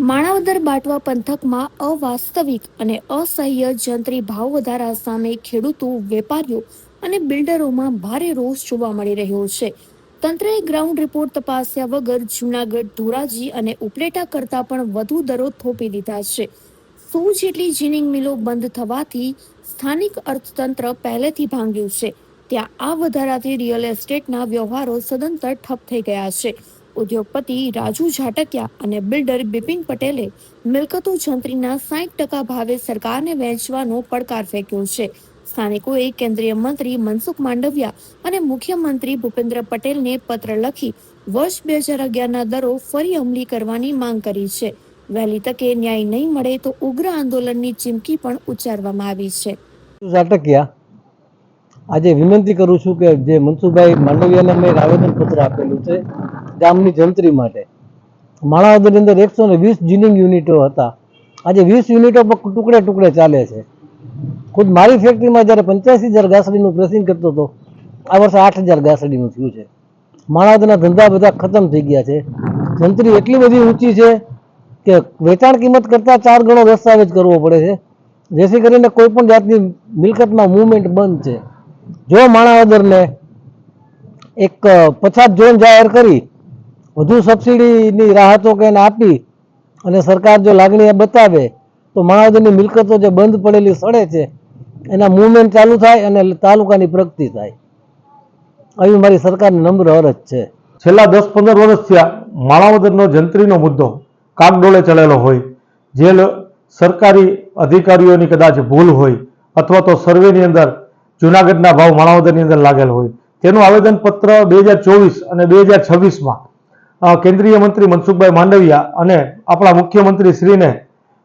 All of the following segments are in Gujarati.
માણાવદર બાટવા પંથકમાં અવાસ્તવિક અને અસહ્ય જંત્રી ભાવ વધારા સામે ખેડૂતો, વેપારીઓ અને બિલ્ડરોમાં ભારે રોષ જોવા મળી રહ્યો છે. તંત્રએ ગ્રાઉન્ડ રિપોર્ટ તપાસ્યા વગર જૂનાગઢ, ધોરાજી અને ઉપલેટા કરતા પણ વધુ દરો થોપી દીધા છે. 100 જેટલી જીનિંગ મિલો બંધ થવાથી સ્થાનિક અર્થતંત્ર પહેલેથી ભાંગ્યું છે. ત્યાં આ વધારાથી રિયલ એસ્ટેટના વ્યવહારો સદંતર ઠપ થઈ ગયા છે. ઉદ્યોગપતિ રાજુ ઝાટકિયા અને બિલ્ડર બિપિન પટેલે મિલકતો જંત્રીના 60% ભાવે સરકારને વહેંચવાનો પડકાર ફેંક્યો છે. સ્થાનિકોએ કેન્દ્રીય મંત્રી મનસુખ માંડવિયા અને મુખ્યમંત્રી ભૂપેન્દ્ર પટેલને પત્ર લખી વર્ષ 2011ના દરો ફરી અમલી કરવાની માંગ કરી છે. વહેલી તકે ન્યાય નહીં મળે તો ઉગ્ર આંદોલનની ચીમકી પણ ઉચ્ચારવામાં આવી છે. ઝાટકિયા આજે વિનંતી કરું છું કે જે મનસુખભાઈ માંડવિયાને મેં આવેદનપત્ર આપેલું છે ગામની જંત્રી માટે. માણાવદરની અંદર 120 જીનિંગ યુનિટો હતા. આજે 20 યુનિટો પર ટુકડે ટુકડે ચાલે છે. ખુદ મારી ફેક્ટરીમાં જ્યારે 85,000 ગાસડીનું પ્રેસિંગ કરતો હતો, આ વર્ષે 8,000 ગાસડીનું થયું છે. માણાવદરના ધંધા બધા ખતમ થઈ ગયા છે. જંત્રી એટલી બધી ઊંચી છે કે વેચાણ કિંમત કરતાં 4 ગણો દસ્તાવેજ કરવો પડે છે, જેથી કરીને કોઈ પણ જાતની મિલકતમાં મૂવમેન્ટ બંધ છે. જો માણાવદરને એક પછાત ઝોન જાહેર કરી વધુ સબસિડીની રાહતો કે આપી અને સરકાર જો લાગણી બતાવે તો માણાવદરની મિલકતો જે બંધ પડેલી સડે છે એના મૂવમેન્ટ ચાલુ થાય અને તાલુકાની પ્રગતિ થાય. આવી મારી સરકારને નમ્ર અરજ છે. છેલ્લા 10-15 વર્ષથી માણાવદરનો જંત્રીનો મુદ્દો કાગડોળે ચડેલો હોય, જે સરકારી અધિકારીઓની કદાચ ભૂલ હોય અથવા તો સર્વેની અંદર જૂનાગઢના ભાવ માણાવદરની અંદર લાગેલ હોય, તેનું આવેદનપત્ર 2024 અને 2026માં કેન્દ્રીય મંત્રી મનસુખભાઈ માંડવિયા અને આપણા મુખ્યમંત્રી શ્રીને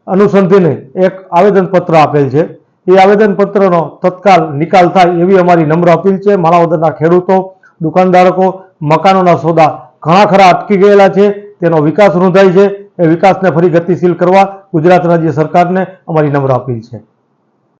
અનુસંધાને એક આવેદનપત્ર આપેલ છે. એ આવેદનપત્રનો તત્કાલ નિકાલ થાય એવી અમારી નમ્ર અપીલ છે. માણાવદરના ખેડૂતો, દુકાનદારો, મકાનોના સોદા ઘણા ખરા અટકી ગયેલા છે, તેનો વિકાસ રૂંધાય છે. એ વિકાસને ફરી ગતિશીલ કરવા ગુજરાત રાજ્ય સરકારને અમારી નમ્ર અપીલ છે.